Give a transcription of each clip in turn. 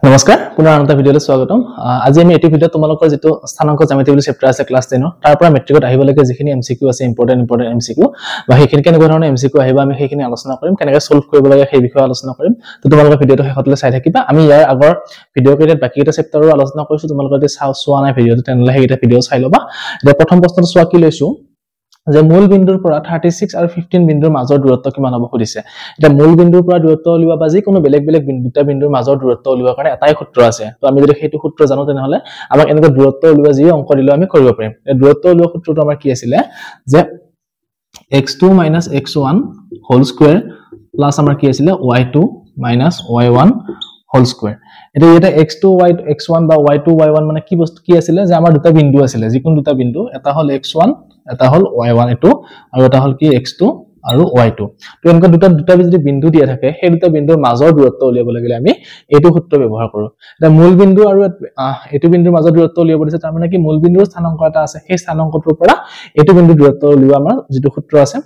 নমস্কাৰ পুনৰ আনটা ভিডিঅ'লৈ স্বাগতম আজি আমি এটি ভিডিঅ তোমালোকৰ যেটো স্থানাংক জ্যামিতি বুলি চেপ্টাৰ আছে ক্লাছ 10 তাৰ পৰা মেট্ৰিকত আহিব লাগে যিখিনি এমসিকিউ আছে ইম্পৰ্টেন্ট এমসিকিউ বা সেইখিনি কেনেকুৱা ধৰণৰ এমসিকিউ আহিব আমি সেইখিনি আলোচনা কৰিম কেনেকৈ সলভ কৰিব লাগে সেই বিষয়ে আলোচনা কৰিম তো তোমালোকৰ ভিডিঅটো শেষলৈ চাই থাকিবা আমি ইয়াৰ আগৰ ভিডিঅ কেইটাত বাকিটা চেপ্টাৰৰ আলোচনা কৰিছো তোমালোকৰ যদি চোৱা নাই ভিডিঅটো তেনেহলে সেইটা ভিডিঅ চাই লবা এতিয়া প্ৰথম প্ৰশ্নটো চোৱা কি লৈছো যে মূল বিন্দুৰ পৰা 36 আৰু 15 বিন্দুৰ মাজৰ দূৰত্ব কিমান হ'ব খুদিছে এটা মূল বিন্দুৰ পৰা দূৰত্ব উলিওৱা বা কোনো বেলেগ বেলেগ দুটা বিন্দুৰ মাজৰ দূৰত্ব উলিওৱাৰ কাৰণে এটাই সূত্ৰ আছে তো আমি যদি সেইটো সূত্ৰ জানো তেনেহলে আমাক এনেকৈ দূৰত্ব উলিওৱা যি অংক দিলে আমি কৰিব পাৰিম এই দূৰত্ব উলিওৱা সূত্ৰটো আমাৰ কি আছিল যে x2 - x1 whole square plus আমাৰ কি আছিল y2 - y1 হোল স্কয়াৰ এটা x2 x1 বা y2 y1 মানে কি বস্তু কি আছিল যে আমাৰ দুটা বিন্দু আছিল যিকোনো দুটা বিন্দু এটা হল x1 এটা হল y1 এটো আৰু এটা হল কি x2 আৰু y2 তো এনেকৈ দুটা যদি বিন্দু দিয়া থাকে সেই দুটা বিন্দুৰ মাজৰ দূৰত্ব উলিয়াব লাগিলে আমি এইটো সূত্ৰ ব্যৱহাৰ কৰো এটা মূল বিন্দু আৰু এইটো বিন্দুৰ মাজৰ দূৰত্ব উলিয়াব দিছে তাৰ মানে কি মূল বিন্দুৰ স্থানাংক এটা আছে সেই স্থানাংকটোৰ পৰা এইটো বিন্দুৰ দূৰত্ব উলিওৱা আমাৰ যেটো সূত্ৰ আছে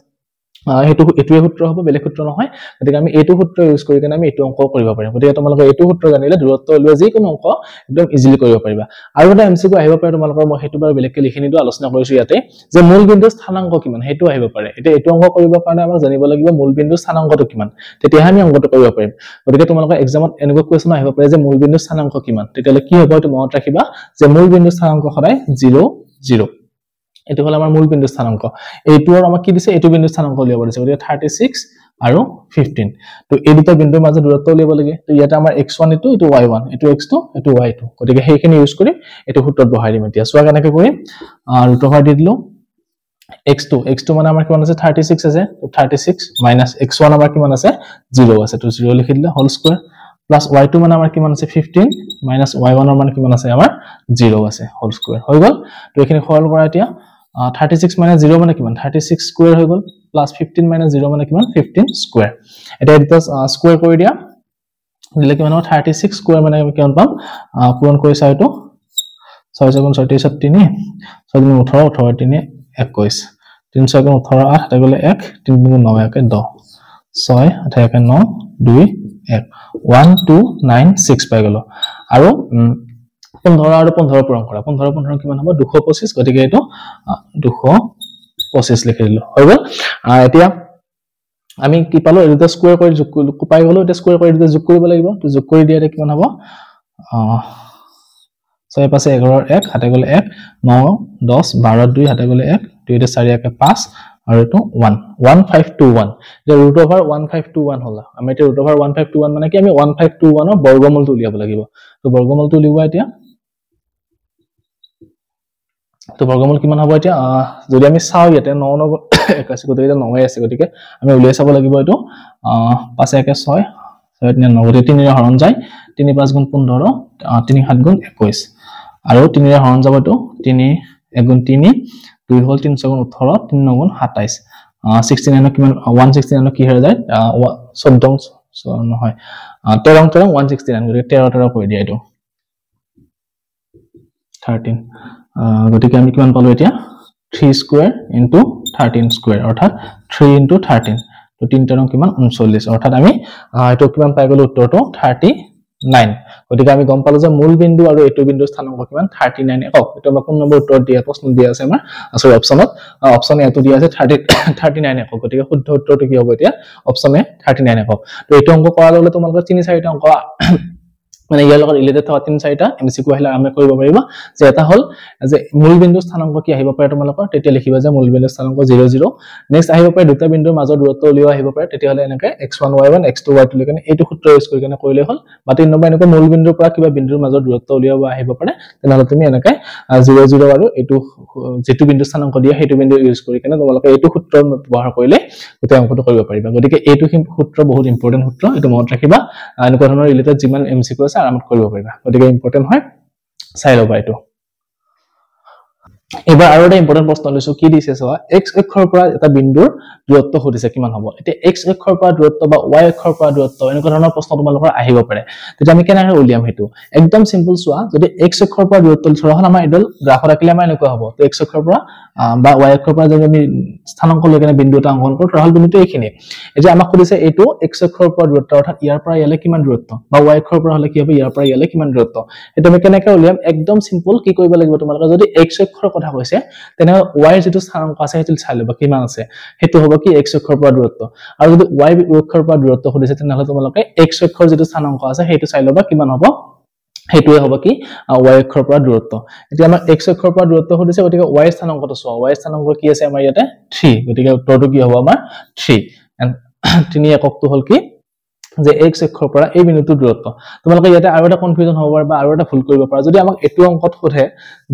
এটোৱে সূত্ৰ হ'ব বেলেগ সূত্ৰ নহয় গতিকে আমি এইটো সূত্ৰ ইউজ কৰি কেনে আমি এইটো অংক কৰিব পাৰিম গতিকে তোমালোকে এইটো সূত্ৰ জানিলে দূৰত্ব উলিওৱা যি কোনো অংক একদম ইজিলি কৰিব পাৰিবা আৰু এটা এমসিকিউ আহিব পাৰে তোমালোকৰ মই হেতু বাৰ বেলেগকৈ লিখি নিদু আলোচনা কৰিছো ইয়াতে যে মূল বিন্দুৰ স্থানাংক কিমান হেতু আহিব পাৰে এটা এইটো অংক কৰিবৰ কাৰণে আমাক জানিব লাগিব মূল বিন্দুৰ স্থানাংকটো কিমান তেতিয়া আমি অংকটো কৰিব পাৰিম গতিকে তোমালোকৰ এক্সামত এনেকুৱা কোৱেশ্চন আহিব পাৰে যে মূল বিন্দুৰ স্থানাংক কিমান তেতিয়ালে কি হ'ব এটো মনত ৰাখিবা যে মূল বিন্দুৰ স্থানাংক সদায় 0 0 এটো হল আমাৰ মূল বিন্দু স্থানাংক এইটোৰ আমাক কি দিছে এটো বিন্দু স্থানাংক উলিয়াব দিছে গতিকে 36 আৰু 15 তো এই দুটা বিন্দুৰ মাজত দূৰত্ব উলিয়াব লাগে তো ইয়াতে আমাৰ x1 এটো y1 এটো x2 এটো y2 গতিকে সেইখিনি ইউজ কৰি এটো সূত্ৰত বহাই দিম এতিয়া সোৱা কেনেকৈ কৰিম ৰুট ওভাৰ দি দিলো x2 মানে আমাৰ কিমান আছে 36 আছে তো 36 - x1 আমাৰ কিমান আছে 0 আছে তো 0 লিখি দিলে হোল স্কয়াৰ প্লাস y2 মানে আমাৰ কিমান আছে 15 - y1 ৰ মানে কিমান আছে আমাৰ 0 আছে হোল স্কয়াৰ হৈ গল তো এখিনি সৰল কৰা এতিয়া 36 - 0 মানে কিমান 36 স্কয়াৰ হৈ গল প্লাস 15 - 0 মানে কিমান 15 স্কয়াৰ এটা এটা স্কয়াৰ কৰি দিয়া দিলে কিমান হ'ব 36 স্কয়াৰ মানে আমি কিমান পাম পূৰণ কৰি চাই তো 6 * 7 = 36 3 6 * 18 18 3 21 3 6 * 18 8 এটা গলে 1 3 * 9 1 10 6 8 1 9 2 1 1 2 9 6 পাই গলো আৰু 15 আৰু 15 পূৰণ কৰা 15 15 কিমান হ'ব 225 গতিকে এটো 225 লিখি দিলো হৈ গল এতিয়া আমি কি পালো এটা স্কয়াৰ কৰি যোগ পাই গলো এটা স্কয়াৰ কৰি যোগ কৰিব লাগিব তো যোগ কৰি দিয়াতে কিমান হ'ব 6 5 11 1 হাতে গলে 1 9 10 12 2 হাতে গলে 1 2 4 1 5 আৰু এটো 1 1521 যে ৰুট ওভাৰ 1521 হলা আমি এটা ৰুট ওভাৰ 1521 মানে কি আমি 1521 ৰ বৰ্গমূলটো উলিয়াব লাগিব তো বৰ্গমূলটো উলিওৱা এতিয়া তো বৰ্গমূল কিমান হ'ব এতিয়া যদি আমি চাও ইয়াতে 9 9 81 গতিকে 9 আছে গতিকে আমি উলিয়াই চাব লাগিব এটো 5 1 6 6 9 গতিকে 3 ৰ হৰণ যায় 3 5 গুণ 15 3 7 গুণ 21 আৰু 3 ৰ হৰণ যাব এটো 3 1 গুণ 3 2 হল 3 6 গুণ 18 3 9 গুণ 27 69 কিমান 169 কি হৈ যায় 14 নহয় 13 13 169 গতিকে 13 13 কৰি দিয়া এটো 13 গতিকে আমি কিমান পালো এতিয়া 3 স্কয়াৰ ইনটু 13 স্কয়াৰ অৰ্থাৎ 3 ইনটু 13 তো 3 13 কিমান 39 অৰ্থাৎ আমি এটো কিমান পাই গলো উত্তৰটো 39 গতিকে আমি গম পালো যে মূল বিন্দু আৰু এটো বিন্দুৰ স্থানাংক কিমান 39 একক এটো আমাৰ কোন নম্বৰ উত্তৰ দিয়া প্ৰশ্ন দিয়া আছে আমাৰ আছে অপচন এটো দিয়া আছে 39 একক গতিকে শুদ্ধ উত্তৰটো কি হ'ব এতিয়া অপচন এ 39 একক তো এটো অংক কৰা ললে তোমালোকৰ 3 4টা অংক মানে ইয়াৰ লগত ৰিলেটেড থকা 3 4টা এমসিকিউ আহিলে আমি কৰিব পাৰিবা যে এটা হল যে মূল বিন্দুৰ স্থানাংক কি আহিব পাৰে তোমালোকৰ তেতিয়া লিখিবা যে মূল বিন্দুৰ স্থানাংক 0 0 নেক্সট আহিব পাৰে দুটা বিন্দুৰ মাজৰ দূৰত্ব উলিওৱা আহিব পাৰে তেতিয়া হলে এনেকৈ x1 y1 x2 y2 লিখনে এইটো সূত্ৰ ইউজ কৰি কেনে কৰিলে হল বা 3 নম্বৰ এনেকৈ মূল বিন্দুৰ পৰা কিবা বিন্দুৰ মাজৰ দূৰত্ব উলিওৱা আহিব পাৰে তেনেহলে তুমি এনেকৈ 0 0 আৰু এইটো যেটো বিন্দু স্থানাংক দিয়া হেতু বিন্দু ইউজ কৰি কেনে তোমালোকে এইটো সূত্ৰ ব্যৱহাৰ কৰিলে গোটেই অংকটো কৰিব পাৰিবা গতিকে এইটো সূত্ৰ বহুত ইম্পৰ্টেন্ট সূত্ৰ এটো মনত ৰাখিবা এনেকুৱা ধৰণৰ ৰিলেটেড যিমান এমসিকিউ আছে আৰামত কৰিব পাৰিবা গতিকে ইম্পৰ্টেন্ট হয় চাই লবা এটো এবাৰ আৰু এটা ইম্পৰ্টেন্ট প্ৰশ্ন লৈছো কি দিছে চোৱা x অক্ষৰ পৰা এটা বিন্দুৰ দূৰত্ব সুধিছে কিমান হ'ব এতিয়া x অক্ষৰ পৰা দূৰত্ব বা y অক্ষৰ পৰা দূৰত্ব এনেকুৱা ধৰণৰ প্ৰশ্ন তোমালোকৰ আহিব পাৰে তেতিয়া আমি কেনেকৈ উলিয়াম হেতু একদম সিম্পল চোৱা যদি x অক্ষৰ পৰা দূৰত্ব ধৰা হল আমাৰ এডল গ্ৰাফত আঁকিলে আমাৰ এনেকুৱা হ'ব তো x অক্ষৰ পৰা বা y অক্ষৰ পৰা যদি আমি স্থানাংক লৈ কেনে বিন্দু এটা অংকন কৰো ধৰা হল বিন্দুটো এইখিনি এতিয়া আমাক সুধিছে এইটো x অক্ষৰ পৰা দূৰত্ব অৰ্থাৎ ইয়াৰ পৰা ইয়ালে কিমান দূৰত্ব বা y অক্ষৰ পৰা হলে কি হ'ব ইয়াৰ পৰা ইয়ালে কিমান দূৰত্ব এটা আমি কেনেকৈ উলিয়াম একদম সিম্পল কি কৰিব লাগিব তোমালোকে যদি x অক্ষৰ কথা কৈছে তেনে y যেটো স্থানাংক আছে হেতু চাই লবা কিমান আছে হেতু হ'ব কি x অক্ষৰ পৰা দূৰত্ব আৰু যদি y অক্ষৰ পৰা দূৰত্ব সুধিছে তেনে তোমালোকে x অক্ষৰ যেটো স্থানাংক আছে হেতু চাই লবা কিমান হ'ব হেতুৱে হ'ব কি y অক্ষৰ পৰা দূৰত্ব এতিয়া আমাৰ x অক্ষৰ পৰা দূৰত্ব সুধিছে গতিকে y স্থানাংকটো চোৱা y স্থানাংক কি আছে আমাৰ ইয়াতে 3 গতিকে উত্তৰটো কি হ'ব আমাৰ 3 এন্ড 3 এককটো হ'ল কি যে x অক্ষৰ পৰা এই বিন্দুটোৰ দূৰত্ব তোমালোকে ইয়াতে আৰু এটা কনফিউজন হ'ব পাৰে বা আৰু এটা ভুল কৰিব পাৰা যদি আমাক এটো অংকত সোধে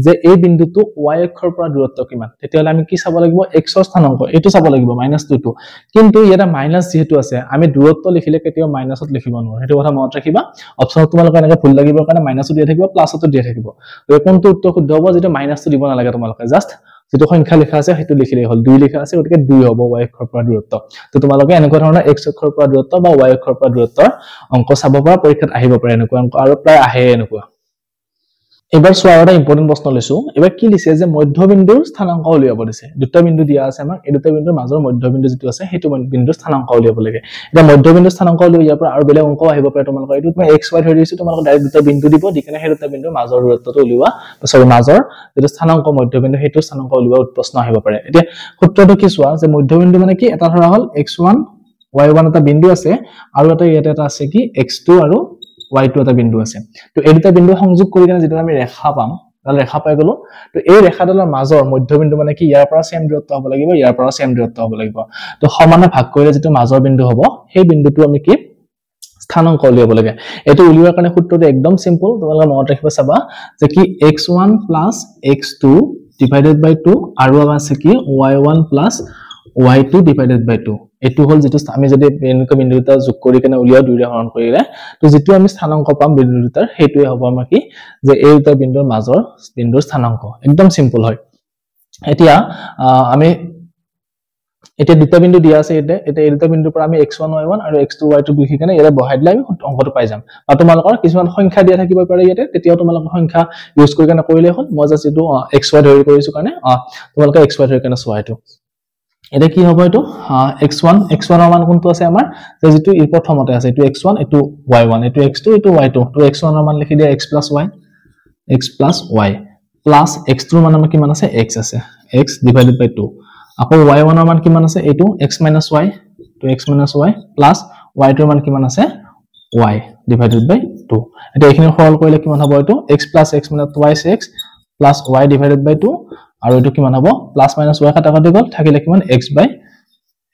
যে এই বিন্দুটো y অক্ষৰ পৰা দূৰত্ব কিমান তেতিয়ালে আমি কি চাব লাগিব x ৰ স্থানাংক এটো চাব লাগিব -2 টো কিন্তু ইয়াতে মাইনাস যেহেতু আছে আমি দূৰত্ব লিখিলে কেতিয়াও মাইনাসত লিখিব নোৱাৰো হেতু কথা মনত ৰাখিবা অপচনত তোমালোকে এনেকৈ ভুল লাগিব কাৰণে মাইনাসও দিয়া থাকিব প্লাসও দিয়া থাকিব তো কোনটো উত্তৰ শুদ্ধ হ'ব যেটো মাইনাসটো দিব নালাগে তোমালোকে জাস্ট যেটো সংখ্যা লিখা আছে হেতু লিখিলেই হ'ল 2 লিখা আছে গতিকে 2 হ'ব y অক্ষৰ পৰা দূৰত্ব তো তোমালোকে এনেকুৱা ধৰণৰ x অক্ষৰ পৰা দূৰত্ব বা y অক্ষৰ পৰা দূৰত্বৰ অংক চাব পৰা পৰীক্ষাত আহিব পাৰে এনেকুৱা অংক আৰু প্ৰায় আহে এনেকুৱা এবাৰ সোৱা এটা ইম্পৰ্টেন্ট প্ৰশ্ন লৈছো এবাৰ কি লিখে যে মধ্যবিন্দুৰ স্থানাংক উলিয়াব দিছে দুটা বিন্দু দিয়া আছে আমাক এই দুটা বিন্দুৰ মাজৰ মধ্যবিন্দু যেটো আছে হেতু বিন্দুৰ স্থানাংক উলিয়াব লাগে এটা মধ্যবিন্দুৰ স্থানাংক উলিয়াব পৰা আৰু বেলেগ অংক আহিব পাৰে তোমালোকৰ এটো মই x y ধৰি দিছো তোমালোকৰ ডাইৰেক্ট দুটা বিন্দু দিব দিকেনে সেই দুটা বিন্দুৰ মাজৰ দূৰত্বটো উলিওৱা সৰি মাজৰ যেটো স্থানাংক মধ্যবিন্দু হেতু স্থানাংক উলিওৱা প্ৰশ্ন আহিব পাৰে এতিয়া সূত্ৰটো কি সোৱা যে মধ্যবিন্দু মানে কি এটা ধৰা হল x1 y1 এটা বিন্দু আছে আৰু এটা ইয়াতে এটা আছে কি x2 আৰু y2 এটা বিন্দু আছে তো এই দুটা বিন্দু সংযোগ কৰি কেনে যেটা আমি ৰেখা পাম তালে ৰেখা পাই গলো তো এই ৰেখাডালৰ মাজৰ মধ্যবিন্দু মানে কি ইয়াৰ পৰা সেম দূৰত্ব হ'ব লাগিব ইয়াৰ পৰা সেম দূৰত্ব হ'ব লাগিব তো সমানে ভাগ কৰিলে যেটো মাজৰ বিন্দু হ'ব সেই বিন্দুটো আমি কি স্থানাংক উলিয়াব লাগে এটো উলিওৱাৰ কাৰণে সূত্ৰটো একদম সিম্পল তোমালোকে মনত ৰাখিব চাবা যে কি x1 + x2 / 2 আৰু আছে কি y1 + y2 / 2 এটো হল যেটো আমি যদি এনেকুৱা বিন্দু দুটা যোগ কৰি কেনে উলিয়াও দুইটা হৰণ কৰিলে তো যেটো আমি স্থানাংক পাম বিন্দু দুটাৰ হেতুৱে হ'ব আমাৰ কি যে এই দুটা বিন্দুৰ মাজৰ বিন্দুৰ স্থানাংক একদম সিম্পল হয় এতিয়া আমি এটা দুটা বিন্দু দিয়া আছে এটা এই দুটা বিন্দুৰ পৰা আমি x1 y1 আৰু x2 y2 লিখি কেনে ইয়াতে বহাই দিলে আমি অংকটো পাই যাম আৰু তোমালোকৰ কিছুমান সংখ্যা দিয়া থাকিব পাৰে ইয়াতে তেতিয়াও তোমালোকৰ সংখ্যা ইউজ কৰি কেনে কৰিলে হ'ল মই জাস্ট এটো xy ধৰি কৰিছো কাৰণে তোমালোকে xy ধৰি কেনে চোৱা এটো এটা কি হ'ব এটো x1 ৰ মান কোনটো আছে আমাৰ যে যেটো ই প্ৰথমতে আছে এটো x1 এটো y1 এটো x2 এটো y2 তো x1 ৰ মান লিখি দিয়া x + y প্লাস x2 ৰ মান আমাৰ কিমান আছে x আছে x / 2 আকৌ y1 ৰ মান কিমান আছে এটো x - y তো x - y প্লাস y2 ৰ মান কিমান আছে y / 2 এটা এখিনি সৰল কৰিলে কিমান হ'ব এটো x + x মানে twice x plus y / 2 আৰু এটো কিমান হ'ব প্লাস মাইনাস y কাটা কাটি গল থাকিলে কিমান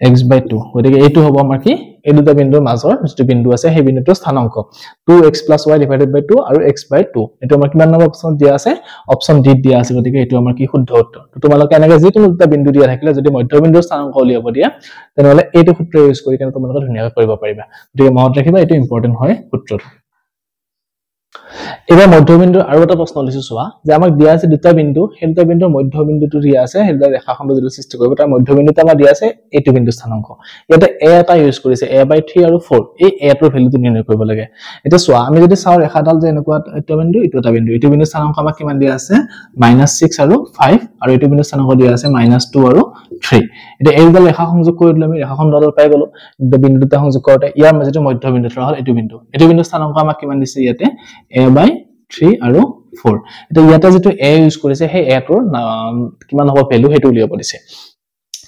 x/2 গতিকে এটো হ'ব আমাৰ কি এই দুটা বিন্দুৰ মাজৰ যেটো বিন্দু আছে সেই বিন্দুটোৰ স্থানাংক 2x + y / 2 আৰু x/2 এটো আমাৰ কিমান নম্বৰ অপচন দিয়া আছে অপচন ডি দিয়া আছে গতিকে এটো আমাৰ কি শুদ্ধ উত্তৰ তো তোমালোকে এনেকৈ যেটো দুটা বিন্দু দিয়া থাকিলে যদি মধ্যবিন্দুৰ স্থানাংক উলিয়াব দিয়া তেনহলে এটো সূত্ৰ ইউজ কৰি কেনে তোমালোকে ধুনীয়াকৈ কৰিব পাৰিবা গতিকে মনত ৰাখিবা এটো ইম্পৰ্টেন্ট হয় সূত্ৰটো এবাৰ মধ্যবিন্দুৰ আৰু এটা প্ৰশ্ন লিখিছো চোৱা যে আমাক দিয়া আছে দুটা বিন্দু সেই দুটা বিন্দুৰ মধ্যবিন্দুটো দিয়া আছে হেলদা ৰেখাখণ্ড যেটো সৃষ্টি কৰিব তাৰ মধ্যবিন্দুটো আমাৰ দিয়া আছে এইটো বিন্দু স্থানাংক ইয়াতে a এটা ইউজ কৰিছে a/3 আৰু 4 এই a টোৰ ভ্যালুটো নিৰ্ণয় কৰিব লাগে এটা চোৱা আমি যদি চাও ৰেখাডাল যে এনেকুৱা এটা বিন্দু এটা বিন্দু এইটো বিন্দু স্থানাংক আমাক কিমান দিয়া আছে -6 আৰু 5 আৰু এইটো বিন্দু স্থানাংক দিয়া আছে -2 আৰু 3 এটা এই দুটা ৰেখা সংযোগ কৰি দিলে আমি ৰেখাখণ্ডডাল পাই গলো দুটা বিন্দু দুটা সংযোগ কৰতে ইয়াৰ মাজতে মধ্যবিন্দু হ'ল এইটো বিন্দু স্থানাংক আমাক কিমান দিছে ইয়াতে a/3 আৰু 4 এটা ইয়াতে যেটো a ইউজ কৰিছে সেই a টোৰ কিমান হ'ব ভ্যালু হেতু উলিয়াব দিছে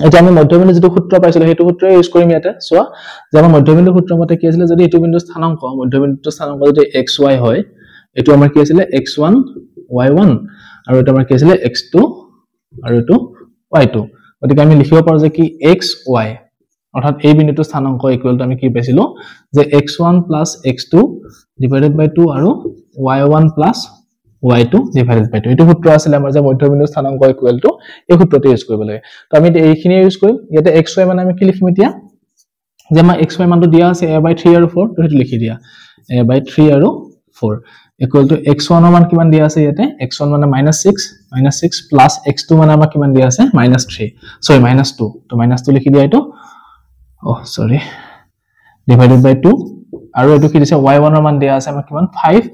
এটা আমি মধ্যবিন্দু যেটো সূত্ৰ পাইছিল হেতু সূত্ৰ ইউজ কৰিম ইয়াতে চোৱা যে আমাৰ মধ্যবিন্দু সূত্ৰ মতে কি আছিল যদি এটো বিন্দু স্থানাংক মধ্যবিন্দুৰ স্থানাংক যদি xy হয় এটো আমাৰ কি আছিল x1 y1 আৰু এটা আমাৰ কি আছিল x2 আৰু এটো y2 গতিকে আমি লিখিব পাৰো যে কি xy অৰ্থাৎ এই বিন্দুটোৰ স্থানাংক ইকুৱেল আমি কি পাইছিলো যে x1 + x2 / 2 আৰু y1 + y2 / 2 এটো সূত্ৰ আছিল আমাৰ যে মধ্যবিন্দুৰ স্থানাংক ইকুৱেল টু এই সূত্ৰটো ইউজ কৰিব লাগে তো আমি এইখিনি ইউজ কৰিম ইয়াতে xy মানে আমি কি লিখিম এতিয়া যে আমাৰ xy মানটো দিয়া আছে a/3 আৰু 4 তো হেতু লিখি দিয়া a/3 আৰু 4 equal to x1 মান কিমান দিয়া আছে ইয়াতে x1 মানে -6 plus x2 মানে আমাৰ কিমান দিয়া আছে -3 sorry -2 তো -2 লিখি দিয়া এটো sorry divided by 2 আৰু এটো কি দিছে y1 ৰ মান দিয়া আছে আমাৰ কিমান 5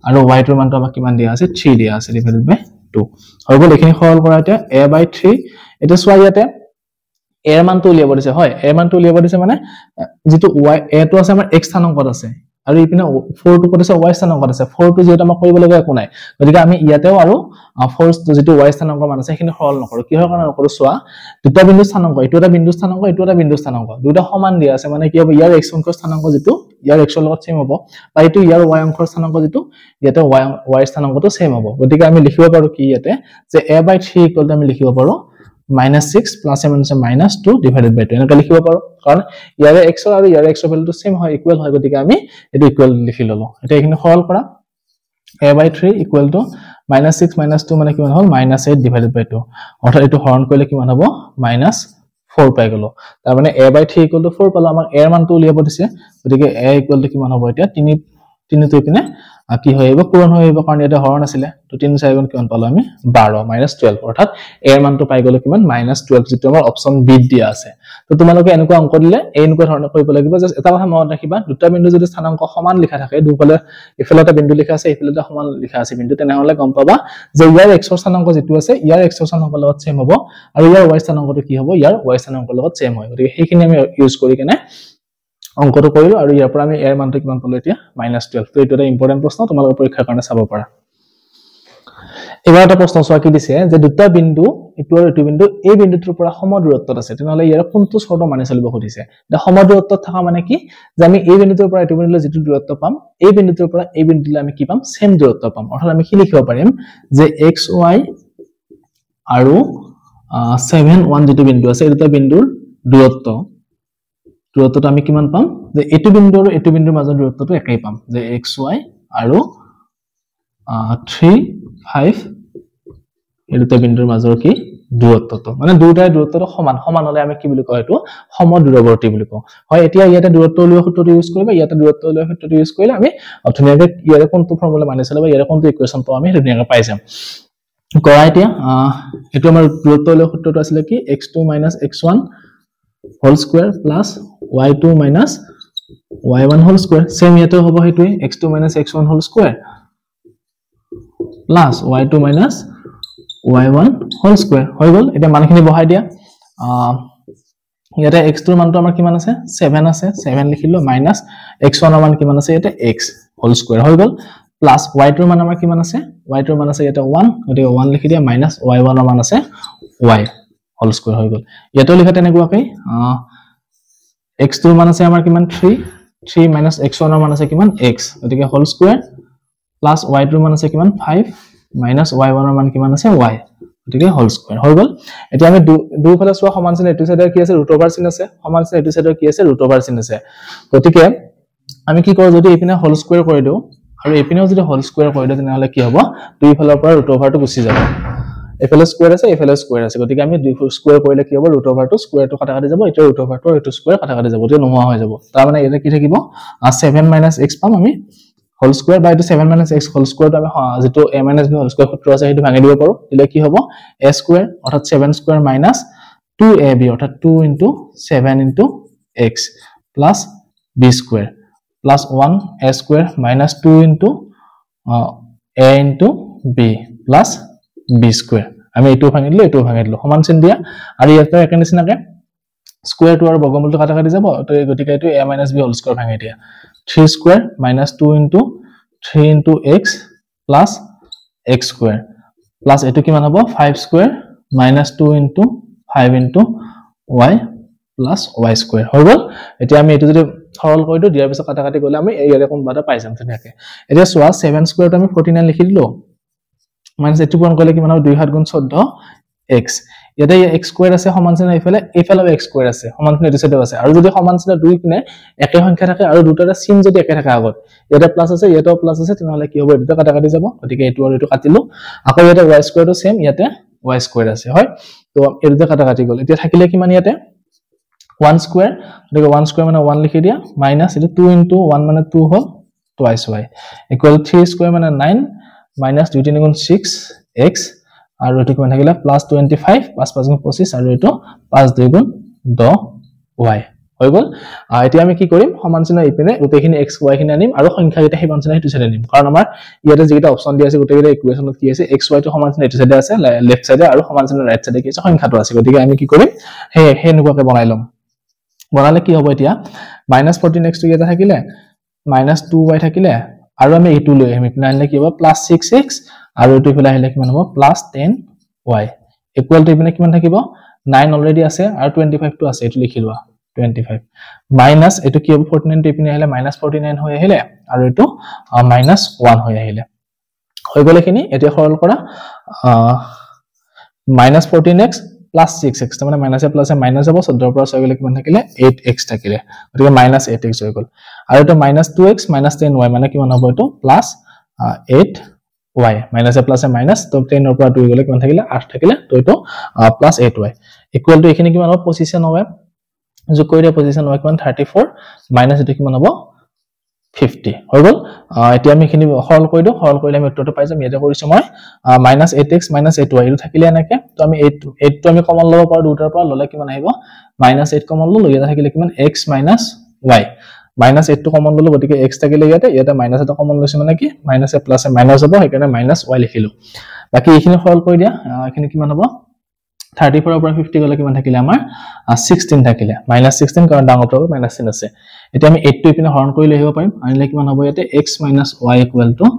আৰু y2 ৰ মানটো আমাৰ কিমান দিয়া আছে 3 দিয়া আছে divided by 2 হৈ গ'ল এখিনি সৰল কৰা এতিয়া a/3 এটা সোৱা ইয়াতে a ৰ মানটো উলিয়াব দিছে হয় a ৰ মানটো উলিয়াব দিছে মানে যেটো y a টো আছে আমাৰ x স্থানাংকত আছে আৰু ইপিনে 4 টো কৰিছে y স্থানাংকত আছে 4 টো যেটা আমাৰ কৰিব লগা একো নাই গতিকে আমি ইয়াতেও আৰু 4 যেটো y স্থানাংকৰ মান আছে এখিনি সৰল নকৰো কি হয় কাৰণ নকৰো সোৱা দুটা বিন্দু স্থানাংক এটো এটা বিন্দু স্থানাংক এটো এটা বিন্দু স্থানাংক দুটা সমান দিয়া আছে মানে কি হ'ব ইয়াৰ x অংকৰ স্থানাংক যেটো ইয়াৰ x ৰ লগত সেম হ'ব বা এটো ইয়াৰ y অংকৰ স্থানাংক যেটো ইয়াতে y স্থানাংকটো সেম হ'ব গতিকে আমি লিখিব পাৰো কি ইয়াতে যে a/3 ইকুৱেল আমি লিখিব পাৰো -6 plus -2 divided by 2 এনেকা লিখিব পাৰো কাৰণ ইয়াৰে x আৰু ইয়াৰে x ভ্যালুটো সেম হয় ইকুৱেল হয় গতিকে আমি এটো ইকুৱেল লিখি ললো এটা এখিনি সৰল কৰা a/3 equal to -6 -2 মানে কিমান হ'ল -8 divided by 2 অৰ্থাৎ এটো হৰণ কৰিলে কিমান হ'ব -4 পাই গলো তাৰ মানে a/3 equal to 4 পালো আমাক a ৰ মানটো উলিয়াব দিছে গতিকে a equal to কিমান হ'ব এতিয়া 3 তো ইপিনে কি হৈ আহিব পূৰণ হৈ আহিব কাৰণ এটা হৰণ আছিল তো 3 4 গুণ কিমান পালো আমি 12 -12 অৰ্থাৎ a ৰ মানটো পাই গলো কিমান -12 যেটো আমাৰ অপচন বি দিয়া আছে তো তোমালোকে এনেকুৱা অংক দিলে এনেকুৱা ধৰণে কৰিব লাগিব যে এটা কথা মনত ৰাখিবা দুটা বিন্দু যদি স্থানাংক সমান লিখা থাকে দুফালে ইফালে এটা বিন্দু লিখা আছে ইফালে এটা সমান লিখা আছে বিন্দু তেনেহলে গম পাবা যে ইয়াৰ x ৰ স্থানাংক যেটো আছে ইয়াৰ x ৰ স্থানাংকৰ লগত সেম হ'ব আৰু ইয়াৰ y স্থানাংকটো কি হ'ব ইয়াৰ y স্থানাংকৰ লগত সেম হয় গতিকে সেইখিনি আমি ইউজ কৰি কেনে অংকটো কৰিলো আৰু ইয়াৰ পৰা আমি এৰ মানটো কিমান পালো এতিয়া -12 তো এটো এটা ইম্পৰ্টেন্ট প্ৰশ্ন তোমালোকৰ পৰীক্ষাৰ কাৰণে চাব পাৰা এবাৰ এটা প্ৰশ্ন চোৱা কি দিছে যে দুটা বিন্দু এটো আৰু এটো বিন্দু এই বিন্দুটোৰ পৰা সম দূৰত্বত আছে তেনেহলে ইয়াৰ কোনটো শৰ্ত মানি চলিব খুদিছে দা সম দূৰত্বত থকা মানে কি যে আমি এই বিন্দুটোৰ পৰা এটো বিন্দুলৈ যেটো দূৰত্ব পাম এই বিন্দুটোৰ পৰা এই বিন্দুলৈ আমি কি পাম সেম দূৰত্ব পাম অৰ্থাৎ আমি কি লিখিব পাৰিম যে xy আৰু 7 1 যেটো বিন্দু আছে এই দুটা বিন্দুৰ দূৰত্বটো আমি কিমান পাম যে এটো বিন্দু আৰু এটো বিন্দুৰ মাজৰ দূৰত্বটো একেই পাম যে xy আৰু 3 5 এই দুটা বিন্দুৰ মাজৰ কি দূৰত্বটো মানে দুটাৰ দূৰত্বটো সমান হলে আমি কি বুলি কয় এটো সমদূৰৱৰ্তী বুলি কওঁ হয় এতিয়া ইয়াতে দূৰত্ব উলিওৱা সূত্ৰটো ইউজ কৰিবা ইয়াতে দূৰত্ব উলিওৱা সূত্ৰটো ইউজ কৰিলে আমি ধুনীয়াকৈ ইয়াৰে কোনটো ফৰ্মুলা মানি চলাবা ইয়াৰে কোনটো ইকুৱেচন পাও আমি ধুনীয়াকৈ পাই যাম কৰা এতিয়া এটো আমাৰ দূৰত্ব উলিওৱা সূত্ৰটো আছিল কি x2 - x1 whole square plus y2 minus y1 whole square same ইয়াতে হ'ব হেতুই x2 - x1 whole square plus y2 minus y1 whole square হৈ গল এটা মানখিনি বহাই দিয়া ইয়াতে x2 ৰ মানটো আমাৰ কিমান আছে 7 আছে 7 লিখিলো minus x1 ৰ মান কিমান আছে ইয়াতে x whole square হৈ গল plus y2 ৰ মান আমাৰ কিমান আছে y2 ৰ মান আছে ইয়াতে 1 গতিকে 1 লিখি দিয়া minus y1 ৰ মান আছে y whole square হৈ গল ইয়াতে লিখা তেনেকুৱাকৈ x2 ৰ মান আছে আমাৰ কিমান 3 minus x1 ৰ মান আছে কিমান x গতিকে whole square plus y2 ৰ মান আছে কিমান 5 minus y1 ৰ মান কিমান আছে y গতিকে whole square হৈ গল এতিয়া আমি দুইফালে সোৱা সমান চিন এটো সাইডৰ কি আছে √over চিন আছে সমান চিন এটো সাইডৰ কি আছে √over চিন আছে গতিকে আমি কি কৰো যদি এপিনে whole square কৰি দিও আৰু এপিনেও যদি whole square কৰি দিও তেনেহলে কি হ'ব দুইফালৰ পৰা √over টো গুছি যাব এফালে স্কয়াৰ আছে এফালে স্কয়াৰ আছে গতিকে আমি দুই স্কয়াৰ কৰিলে কি হ'ব √over টো স্কয়াৰ টো কাটা কাটি যাব এটা √over টো এটো স্কয়াৰ কাটা কাটি যাব তে নোহোৱা হৈ যাব তাৰ মানে এটা কি থাকিব 7 - x পাম আমি হোল স্কয়াৰ বাই 7 - x হোল স্কয়াৰ টো আমি যেটো a - b হোল স্কয়াৰ সূত্ৰ আছে হেতু ভাঙি দিব পাৰো দিলে কি হ'ব a স্কয়াৰ অৰ্থাৎ 7 স্কয়াৰ minus 2ab অৰ্থাৎ 2 * 7 * x plus b square plus 1 a square minus 2 * a * b plus b square আমি এটো ভাঙি দিলো সমান চিন দিয়া আৰু ইয়াতে একে নিচিনাকে স্কয়াৰ টো আৰু বৰ্গমূলটো কাটা কাটি যাব তো গতিকে এটো a - b হোল স্কয়াৰ ভাঙি দিয়া 3 square minus 2 * 3 * x plus x square plus এটো কিমান হ'ব 5 square minus 2 * 5 * y plus y square হৈ গল এতিয়া আমি এটো যদি সৰল কৰি দিও দিয়াৰ পিছত কাটা কাটি গলে আমি ইয়াৰে কোনবাটা পাই যাম তেনেকে এতিয়া সোৱা 7 স্কয়াৰ টো আমি 49 লিখি দিলো minus এটো পূৰণ কৰিলে কিমান হ'ব 2 * 7 = 14 x ইয়াতে x স্কয়াৰ আছে সমান চিন এফালে x স্কয়াৰ আছে সমান চিন এটো সাইডে আছে আৰু যদি সমান চিন দুই কিনে একে সংখ্যা থাকে আৰু দুটাৰ চিন যদি একে থাকে আগত ইয়াতে প্লাস আছে ইয়াতেও প্লাস আছে তেনেহলে কি হ'ব এটো কাটা কাটি যাব গতিকে এটো আৰু এটো কাটিলো আকৌ ইয়াতে y স্কয়াৰ টো সেম ইয়াতে y স্কয়াৰ আছে হয় তো এটো কাটা কাটি গল এতিয়া থাকিলে কিমান ইয়াতে 1 স্কয়াৰ গতিকে 1 স্কয়াৰ মানে 1 লিখি দিয়া minus এটো 2 * 1 মানে 2 হ'ল twice y equal 3 square মানে 9 minus 2 3 6 x আৰু এটো কিমান থাকিলা plus 25 5 5 25 আৰু এটো 5 2 10 y হৈ গল এতিয়া আমি কি কৰিম সমান চিহ্ন ইপিনে গোটেইখিনি x y খিনি আনিম আৰু সংখ্যা যেটা সমান চিহ্ন হেতু সাইডে আনিম কাৰণ আমাৰ ইয়াতে যেটা অপচন দি আছে গোটেইটা ইকুৱেচনত কি আছে x y টো সমান চিহ্ন এটো সাইডে আছে লেফট সাইডে আৰু সমান চিহ্ন ৰাইট সাইডে কি আছে সংখ্যাটো আছে গতিকে আমি কি কৰিম হে নুকাকে বনাই লম বনালে কি হ'ব এতিয়া -14x টো এটা থাকিলে -2y থাকিলে আৰু আমি এটো লৈ আহিম ইপিনে আনিলে কি হ'ব +6x আৰু এটো ইফালে আহিলে কিমান হ'ব +10y ইকুৱেল টু ইপিনে কিমান থাকিব 9 অলৰেডি আছে আৰু 25 টো আছে এটো লিখি লোৱা 25 minus এটো কি হ'ব 49 টো ইপিনে আহিলে -49 হৈ আহিলে আৰু এটো -1 হৈ আহিলে হৈ গলে খিনি এতিয়া সৰল কৰা -14x + 6x মানে মাইনাস এ প্লাস এ মাইনাস হ'ব 14 পৰা 6 গলে কিমান থাকিলে 8x থাকিলে গতিকে -8x হৈ গল আৰু এটো -2x -10y মানে কিমান হ'ব এটো +8y মাইনাস এ প্লাস এ মাইনাস তো 10 পৰা 2 গলে কিমান থাকিলে 8 থাকিলে তো এটো +8y ইকুৱেল টু এখিনি কিমান হ'ব পজিশন হ'ব যোগ কৰি দিয়া পজিশন হয় কিমান 34 মাইনাস এটো কিমান হ'ব 50 হৈ গল এতিয়া আমি এখিনি সৰল কৰি দিও সৰল কৰিলে আমি উত্তৰটো পাই যাম ইয়াতে কৰিছো মই -8x -8y এটো থাকিলে এনেকে তো আমি 8 টো আমি কমন লব পাৰো দুটাৰ পৰা ললে কিমান আহিব -8 কমন ললো ইয়াতে থাকিলে কিমান x - y -8 টো কমন ললো গতিকে x থাকিলে ইয়াতে মাইনাস এটা কমন লৈছে মানে কি মাইনাস এ প্লাস এ মাইনাস হ'ব সেইকাৰণে -y লিখিলো বাকি এখিনি সৰল কৰি দিয়া এখিনি কিমান হ'ব 34 পৰা 50 গলে কিমান থাকিলে আমাৰ 16 থাকিলে -16 কাৰণ ডাঙৰ পৰা -10 আছে এতিয়া আমি 8 টো ইপিনে হৰণ কৰি লৈ আহিব পাৰিম আনিলে কিমান হ'ব ইয়াতে x - y -16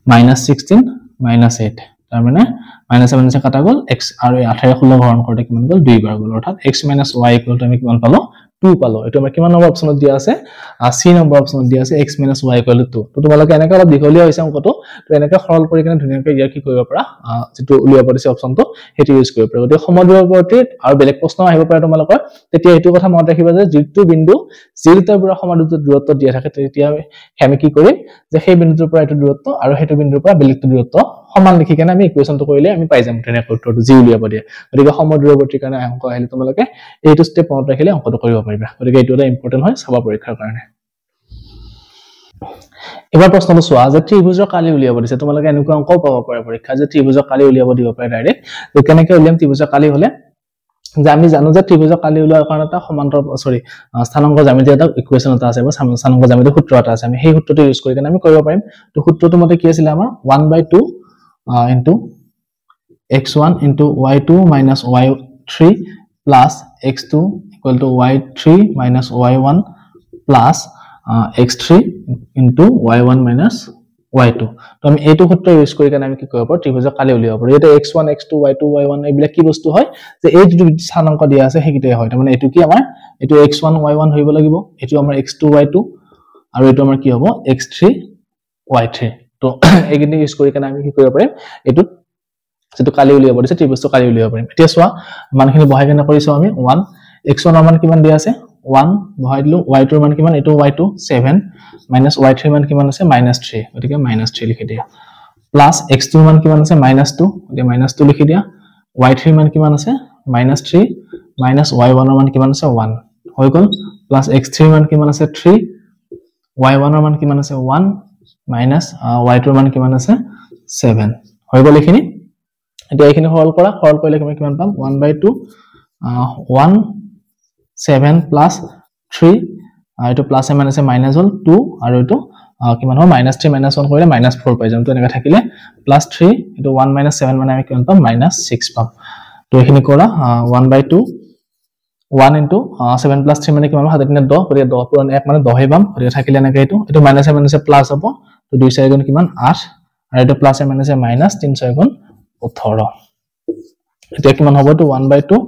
-8 তাৰ মানে -7 কাটা গল x আৰু 18 16 হৰণ কৰতে কিমান গল 2 বাৰ গল অৰ্থাৎ x - y আমি কিমান পালো 2 পালো এটো আমাৰ কিমান নম্বৰ অপচনত দিয়া আছে c নম্বৰ অপচনত দিয়া আছে x - y 2 তো তোমালোকে এনেকা অলপ দীঘলীয়া হৈছে অংকটো তো এনেকা সৰল কৰি কিনে ধুনিয়াকৈ ইয়াৰ কি কৰিব পাৰা যেটো উলিয়াব দিছে অপচনটো হেতু ইউজ কৰিব পাৰা গতিকে সমদূৰৱৰ্তী আৰু বেলেগ প্ৰশ্ন আহিব পাৰে তোমালোকৰ তেতিয়া এটো কথা মনত ৰাখিবা যে যিটো বিন্দু জিৰোৰ পৰা দূৰত্ব দিয়া থাকে তেতিয়া আমি কি কৰিম যে সেই বিন্দুৰ পৰা এটো দূৰত্ব আৰু হেতু বিন্দুৰ পৰা বেলেগ দূৰত্ব সমান লিখি কেনে আমি ইকুৱেচনটো কৰিলে আমি পাই যাম তেনেকৈ উত্তৰটো জি উলিয়াব দিয়ে গতিকে সমদূৰৱৰ্তী কাৰণে অংক আহিলে তোমালোকে এইটো স্টেপ মনত ৰাখিলে অংকটো কৰিব পাৰিবা গতিকে এইটো এটা ইম্পৰ্টেন্ট হয় চাবা পৰীক্ষাৰ কাৰণে এবাৰ প্ৰশ্নটো চোৱা যে ত্ৰিভুজৰ কালি উলিয়াব দিছে তোমালোকে এনেকুৱা অংক পাব পাৰে পৰীক্ষা যে ত্ৰিভুজৰ কালি উলিয়াব দিব পাৰে ডাইৰেক্ট তো কেনেকৈ উলিয়াম ত্ৰিভুজৰ কালি হলে যে আমি জানো যে ত্ৰিভুজৰ কালি উলিওৱাৰ কাৰণে এটা সমান্তৰ স্থানাংক জ্যামিতিৰ এটা ইকুৱেচন এটা আছে বা স্থানাংক জ্যামিতিৰ সূত্ৰ এটা আছে আমি সেই সূত্ৰটো ইউজ কৰি কেনে আমি কৰিব পাৰিম তো সূত্ৰটো মতে কি আছিল আমাৰ 1/2 into x1 into y2 minus y3 plus x2 equal to y3 minus y1 plus x3 into y1 minus y2 তো আমি এইটো সূত্ৰ ইউজ কৰি কেনে আমি কি কৰিব পাৰো ত্ৰিভুজৰ কালি উলিয়াব পাৰো এটা x1 x2 y2 y1 এইবিলাক কি বস্তু হয় যে এই যে স্থানাংক দিয়া আছে হেকিটাই হয় মানে এটো কি আমাৰ এটো x1 y1 হইব লাগিব এটো আমাৰ x2 y2 আৰু এটো আমাৰ কি হ'ব x3 y3 তো এইখিনি ইউজ কৰি কেনে আমি কি কৰিব পাৰিম এটো যেটো কালি উলিয়াব দিছে ত্ৰিভুজটো কালি উলিয়াব পাৰিম এতিয়া চোৱা মানখিনি বহাই কেনে কৰিছো আমি 1 x1 ৰ মান কিমান দিয়া আছে 1 বহাই দিলো y2 ৰ মান কিমান এটো y2 7 minus y3 মান কিমান আছে -3 গতিকে -3 লিখি দিয়া প্লাস x2 মান কিমান আছে -2 গতিকে -2 লিখি দিয়া y3 মান কিমান আছে -3 minus y1 ৰ মান কিমান আছে 1 হৈ গল প্লাস x3 মান কিমান আছে 3 y1 ৰ মান কিমান আছে 1 minus y2 ৰ মান কিমান আছে 7 হৈ গল এখিনি এতিয়া এখিনি সৰল কৰিলে কিমান পাম 1/2 1 7 plus 3 এটো প্লাস এ মাইনাস এ মাইনাস হল 2 আৰু এটো কিমান হ'ব -3 -1 কৰিলে -4 পাই যাম তো এনেকা থাকিলে +3 এটো 1 7 মানে আমি কিমান পাম -6 পাম তো এখিনি কৰা 1/2 1 into 7 plus 3 মানে কিমান হ'ব 7 নে 10 গতিকে 10 পুৰণ 1 মানে 10 হে পাম গতিকে থাকিলে এনেকা এটো মাইনাস এ প্লাস হ'ব তো 2 4 গুণ কিমান 8 আৰু এটো প্লাস এ মাইনাস 3 6 গুণ 18 এতিয়া কিমান হ'ব তো 1/2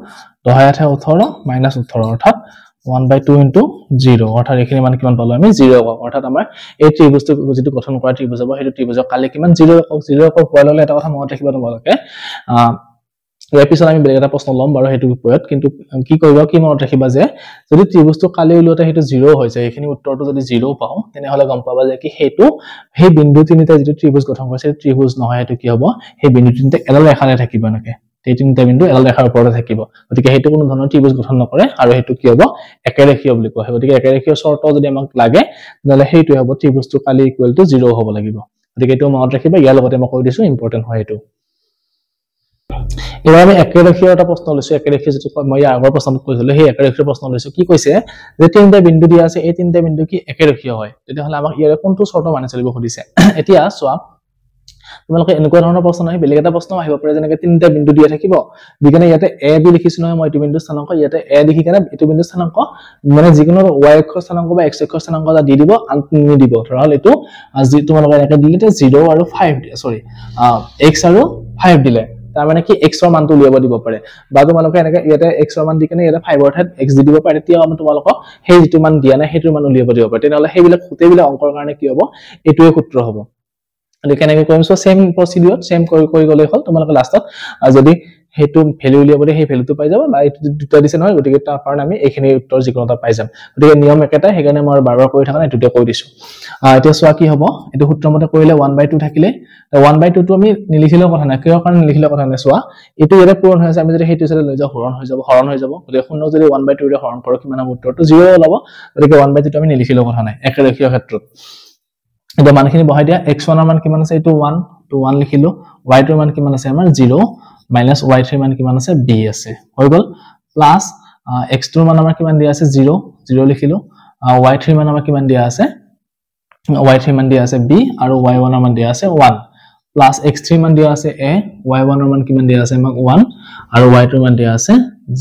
10 8 18 -18 অৰ্থাৎ 1/2 into 0 অৰ্থাৎ এখিনি মান কিমান পালো আমি 0 অৰ্থাৎ আমাৰ এই ত্ৰিভুজটো যেটো গঠন কৰা ত্ৰিভুজ হ'ব হেতু ত্ৰিভুজৰ কালি কিমান 0 পোৱা ললে এটা কথা মনত ৰাখিবা তোমালোকে ইয়াৰ পিছত আমি বেলেগ এটা প্ৰশ্ন লম বাৰু হেতু ওপৰত কিন্তু কি কৰিবা কি মনত ৰাখিবা যে যদি ত্ৰিভুজটো কালি উলিওতে হেতু 0 হৈ যায় এখিনি উত্তৰটো যদি 0 পাও তেনে হলে গম পাবা যে কি হেতু সেই বিন্দু তিনিটা যেটো ত্ৰিভুজ গঠন কৰিছে ত্ৰিভুজ নহয় হেতু কি হ'ব সেই বিন্দু তিনিটা এডাল ৰেখাৰে থাকিব নাকে এই তিনিটা বিন্দু এডাল ৰেখাৰ ওপৰতে থাকিব গতিকে হেতু কোনো ধৰণৰ ত্ৰিভুজ গঠন নকৰে আৰু হেতু কি হ'ব একেৰেখীয় বুলি কোৱা হয় গতিকে একেৰেখীয় শৰ্ত যদি আমাক লাগে তেতিয়াহ'লে হেইটো হ'ব ত্ৰিভুজটো কালি ইকুৱেল টু 0 হ'ব লাগিব গতিকে এটো মনত ৰাখিবা ইয়াৰ লগতে মই কৈ দিছো ইম্পৰ্টেন্ট হয় এটো এবাৰ আমি একেৰেখীয় এটা প্ৰশ্ন লৈছো একেৰেখীয় যেটো মই আগৰ প্ৰশ্নত কৈছিলো সেই একেৰেখীয় প্ৰশ্ন লৈছো কি কৈছে যে তিনিটা বিন্দু দিয়া আছে এই তিনিটা বিন্দু কি একেৰেখীয় হয় তেতিয়াহ'লে আমাক ইয়াৰ কোনটো শৰ্ত মানি চলিব খুদিছে এতিয়া চোৱা তোমালোকে এনেকুৱা ধৰণৰ প্ৰশ্ন আহি বেলেগ এটা প্ৰশ্ন আহিব পাৰে যেনেকৈ তিনিটা বিন্দু দিয়া থাকিব বিজ্ঞানে ইয়াতে a b লিখিছো নহয় মই এইটো বিন্দু স্থানাংক ইয়াতে a লিখি কেনে এইটো বিন্দু স্থানাংক মানে যিকোনো y অক্ষৰ স্থানাংক বা x অক্ষৰ স্থানাংক এটা দি দিব আননি দিব ধৰল এইটো আজি তোমালোকে এনেকৈ দিলে 0 আৰু 5 সৰি x আৰু 5 দিলে তাৰ মানে কি x ৰ মানটো উলিয়াব দিব পাৰে বা তোমালোকে এনেকৈ ইয়াতে x ৰ মান দি কেনে ইয়াতে 5 ৰ ঠাইত x দি দিব পাৰে তেতিয়া আমি তোমালোকক সেই যেটো মান দিয়া নাই হেতুৰ মান উলিয়াব দিব পাৰে তেনেহলে সেইবিলাক গোটেইবিলাক অংকৰ কাৰণে কি হ'ব এটোৱে সূত্ৰ হ'ব আৰু কেনেকৈ কৰিম সো সেম প্ৰসিডিউৰ সেম কৰি গলে হল তোমালোকে লাষ্টত যদি হেতু ভ্যালু উলিয়াব দিয়ে সেই ভ্যালুটো পাই যাব বা এটো দুটা দিছে নহয় গতিকে তাৰ কাৰণে আমি এইখিনি উত্তৰ যিকোনোটা পাই যাম গতিকে নিয়ম একেটা হেকাৰণে মই বাৰবাৰ কৰি থাকা নাই এটোতে কৈ দিছো এতিয়া সোৱা কি হ'ব এটো সূত্ৰ মতে কৰিলে 1/2 থাকিলে 1/2 টো আমি নিলিখিলেও কথা নাই কিয় কাৰণ নিলিখিলেও কথা নাই সোৱা এটো ইয়াতে পূৰণ হৈ আছে আমি যদি হেতু চালে লৈ যাও হৰণ হৈ যাব গতিকে শূন্য যদি 1/2 ৰে হৰণ কৰো কিমান হ'ব উত্তৰটো 0 ওলাব গতিকে 1/2 টো আমি নিলিখিলেও কথা নাই একেৰেখীয় ক্ষেত্ৰত এটা মানখিনি বহাই দিয়া x1 ৰ মান কিমান আছে এটো 1 to 1 লিখিলো y2 ৰ মান কিমান আছে আমাৰ 0 minus y3 ৰ মান কিমান আছে b আছে হৈ গল প্লাস x2 ৰ মান আমাৰ কিমান দিয়া আছে 0 0 লিখিলো y3 ৰ মান আমাৰ কিমান দিয়া আছে y3 মান দিয়া আছে b আৰু y1 ৰ মান দিয়া আছে 1 প্লাস x3 মান দিয়া আছে a y1 ৰ মান কিমান দিয়া আছে আমাক 1 আৰু y2 ৰ মান দিয়া আছে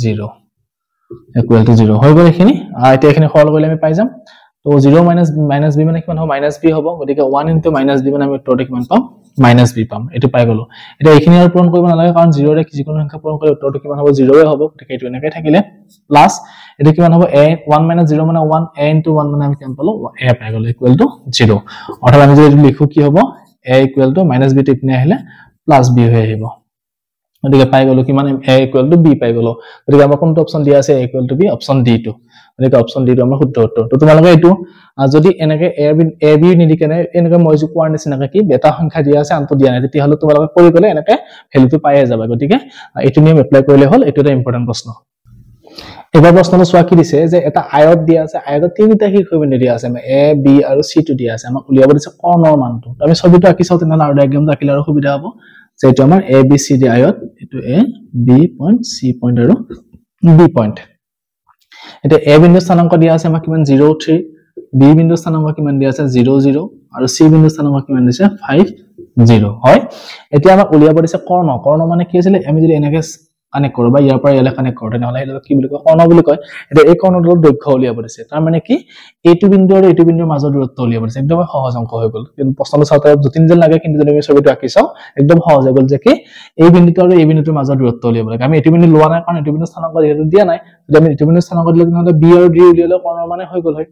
0 equal to 0 হৈ গল এখিনি এতিয়া এখিনি সৰল কৰিলে আমি পাই যাম তো 0 minus b মানে কিমান হ'ব minus b হ'ব গতিকে 1 into minus b মানে আমি উত্তৰটো কিমান পাম minus b পাম এটো পাই গলো এটা এখিনি আৰু পূৰণ কৰিব নালাগে কাৰণ 0 ৰে যিকোনো সংখ্যা পূৰণ কৰিলে উত্তৰটো কিমান হ'ব 0 এ হ'ব গতিকে এটো এনেকৈ থাকিলে প্লাস এটো কিমান হ'ব a 1 minus 0 মানে 1 a into 1 মানে আমি কিমান পালো a পাই গলো equal to 0 অৰ্থাৎ আমি যদি লিখো কি হ'ব a equal to minus b টিপনি আহিলে plus b হৈ আহিব গতিকে পাই গলো কিমান a equal to b পাই গলো গতিকে আমাৰ কোনটো অপচন দিয়া আছে a equal to b option d টো গতিকে অপচন ডি টো আমাৰ শুদ্ধ উত্তৰ তো তোমালোকে এটো যদি এনেকৈ a b নিদিকেনে এনেকৈ মই যে কোৱাৰ নিচিনাকৈ কি বেটা সংখ্যা দিয়া আছে আনটো দিয়া নাই তেতিয়া হলে তোমালোকে কৰি গলে এনেকৈ ভ্যালুটো পাইয়ে যাবা গতিকে এটো নিয়ম এপ্লাই কৰিলে হল এটো এটা ইম্পৰ্টেন্ট প্ৰশ্ন এবাৰ প্ৰশ্নটো সোৱা কি দিছে যে এটা আয়ত দিয়া আছে আয়তত তিনিটা শীৰ্ষবিন্দু দিয়া আছে a b আৰু c টো দিয়া আছে আমাক উলিয়াব দিছে কৰ্ণৰ মানটো আমি ছবিটো আঁকি চাও তেনে আৰু ডায়াগ্ৰামটো আঁকিলে আৰু সুবিধা হ'ব যে এটো আমাৰ a b c d আয়ত এটো a b point c point আৰু b পইণ্ট এটা a বিন্দু স্থানাংক দিয়া আছে আমাক কিমান 0 3 b বিন্দু স্থানাংক কিমান দিয়া আছে 0 0 আৰু c বিন্দু স্থানাংক কিমান দিছে 5 0 হয় এতিয়া আমাক উলিয়াব দিছে কৰ্ণ মানে কি আছিল আমি যদি এনেকৈ কানেক্ট কৰো বা ইয়াৰ পৰা ইয়ালে কানেক্ট কৰো তেনহলে এটা কি বুলি কয় কৰ্ণ বুলি কয় এটা এই কৰ্ণটোৰ দৈৰ্ঘ্য উলিয়াব দিছে তাৰ মানে কি এইটো বিন্দু আৰু এইটো বিন্দুৰ মাজৰ দূৰত্ব উলিয়াব দিছে একদম সহজ অংক হৈ গল কিন্তু প্ৰশ্নটো চাওতে জটিল যেন লাগে কিন্তু যদি আমি ছবিটো আঁকি চাও একদম সহজ হৈ গল যে কি এই বিন্দুটো আৰু এই বিন্দুটোৰ মাজৰ দূৰত্ব উলিয়াব লাগে আমি এইটো বিন্দু লোৱা নাই কাৰণ এইটো বিন্দু স্থানাংক যেহেতু দিয়া নাই যদি আমি এইটো বিন্দু স্থানাংক দিলে তেনহলে b আৰু d উলিয়ালে কৰ্ণৰ মানে হৈ গল হয়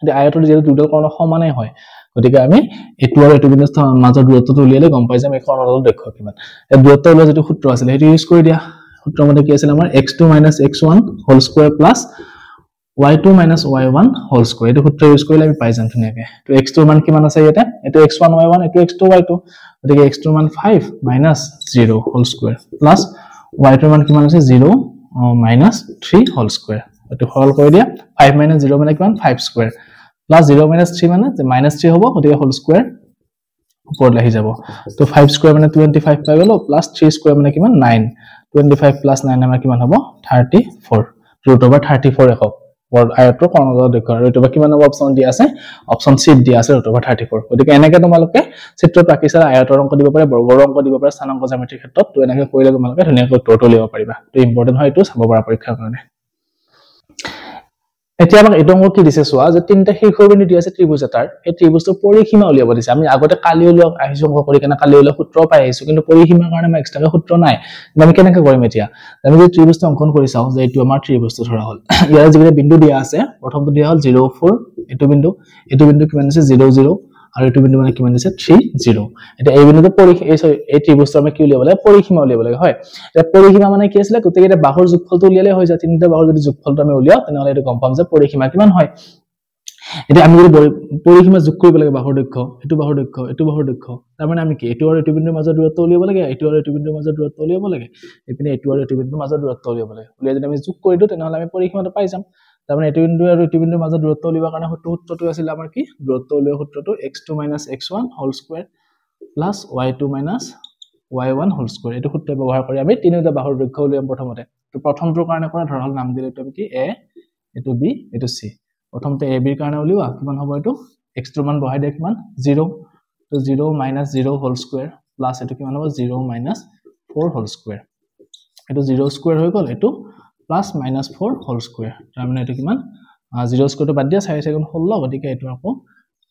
যে আয়তৰ যেহেতু দুডাল কৰ্ণ সমানেই হয় গতিকে আমি এটো আৰু এটো বিন্দু মাজৰ দূৰত্বটো উলিয়ালে গম পাই যাম এই কৰ্ণৰ দৈৰ্ঘ্য কিমান এই দূৰত্ব উলিওৱা যেটো সূত্ৰ আছিল হেতু ইউজ কৰি দিয়া সূত্ৰ মতে কি আছিল আমাৰ x2 - x1 whole square plus y2 - y1 whole square এটো সূত্ৰ ইউজ কৰিলে আমি পাই যাম ধুনিয়াকে তো x2 ৰ মান কিমান আছে ইয়াতে এটো x1 y1 এটো x2 y2 গতিকে x2 ৰ মান 5 - 0 হোল স্কয়াৰ প্লাস y2 ৰ মান কিমান আছে 0 - 3 হোল স্কয়াৰ এটো সৰল কৰি দিয়া 5 - 0 মানে কিমান 5 স্কয়াৰ প্লাস 0 - 3 মানে -3 হ'ব গতিকে হোল স্কয়াৰ ওপৰত লাগি যাব তো 5 স্কয়াৰ মানে 25 পাই গলো প্লাস 3 স্কয়াৰ মানে কিমান 9 25 plus 9 আমাৰ কিমান হ'ব 34 √34 একক ওপৰত আয়তৰ কৰ্ণৰ দৈৰ্ঘ্য আৰু এটো কিমান হ'ব অপচন দিয়া আছে অপচন সি দিয়া আছে √34 গতিকে এনেকৈ তোমালোকে চিত্ৰত আঁকিছা আয়তৰ অংক দিব পাৰে বৰ্গৰ অংক দিব পাৰে স্থানাংক জ্যামিতিৰ ক্ষেত্ৰত তো এনেকৈ কৰিলে তোমালোকে ধুনীয়াকৈ উত্তৰটো উলিয়াব পাৰিবা তো ইম্পৰ্টেন্ট হয় এটো চাব পৰা পৰীক্ষাৰ কাৰণে এতিয়া আমাক এটো অংক কি দিছে সোৱা যে তিনটা শীৰ্ষবিন্দু দিয়া আছে ত্ৰিভুজ এটাৰ এই ত্ৰিভুজটোৰ পৰিসীমা উলিয়াব দিছে আমি আগতে কালি উলিয়াব আহিছো অংক কৰি কেনে কালি উলিয়াব সূত্ৰ পাই আহিছো কিন্তু পৰিসীমাৰ কাৰণে মই এক্সট্ৰাকে সূত্ৰ নাই আমি কেনেকৈ কৰিম এতিয়া আমি যদি ত্ৰিভুজটো অংকন কৰি চাও যে এটো আমাৰ ত্ৰিভুজটো ধৰা হল ইয়াৰ যিকেইটা বিন্দু দিয়া আছে প্ৰথমটো দিয়া হল 0 4 এটো বিন্দু কিমান আছে 0 0 আৰু এটো বিন্দু মানে কিমান আছে 3 0 এটা এই বিন্দুটো এই ত্ৰিভুজটো আমি কি উলিয়াব লাগে পৰিসীমা উলিয়াব লাগে হয় এটা পৰিসীমা মানে কি আছিল গোটেইকেইটা বাহুৰ যোগফলটো উলিয়ালে হৈ যায় তিনিটা বাহুৰ যদি যোগফলটো আমি উলিয়াও তেনহলে এটো গম পাম যে পৰিসীমা কিমান হয় এটা আমি যদি পৰিসীমা যোগ কৰিব লাগে বাহুৰ দৈৰ্ঘ্য এটো বাহুৰ দৈৰ্ঘ্য তাৰ মানে আমি কি এটো আৰু এটো বিন্দুৰ মাজৰ দূৰত্ব উলিয়াব লাগে এটো আৰু এটো বিন্দুৰ মাজৰ দূৰত্ব উলিয়াব লাগে এপিনে এটো আৰু এটো বিন্দুৰ মাজৰ দূৰত্ব উলিয়াব লাগে উলিয়াই যদি আমি যোগ কৰি দিও তেনেহলে আমি পৰিসীমাটো পাই যাম তাৰ মানে এটো বিন্দু আৰু এটো বিন্দুৰ মাজৰ দূৰত্ব উলিয়াবৰ কাৰণে সূত্ৰটো আছিল আমাৰ কি দূৰত্ব উলিওৱা সূত্ৰটো x2 - x1 whole square plus y2 - y1 whole square এটো সূত্ৰ ব্যৱহাৰ কৰি আমি তিনিটা বাহুৰ দৈৰ্ঘ্য উলিয়াম প্ৰথমতে তো প্ৰথমটোৰ কাৰণে কৰা ধৰা হল নাম দিলে এটো কি a এটো b এটো c প্ৰথমতে a b ৰ কাৰণে উলিওৱা কিমান হ'ব এটো x ৰ মান বহাই দিয়া কিমান 0 তো 0 - 0 হোল স্কয়াৰ প্লাস এটো কিমান হ'ব 0 - 4 হোল স্কয়াৰ এটো 0 স্কয়াৰ হৈ গল এটো প্লাস -4 হোল স্কয়াৰ তাৰ মানে এটো কিমান 0 স্কয়াৰটো বাদ দিয়া 4 * 16 গতিকে এটো আকৌ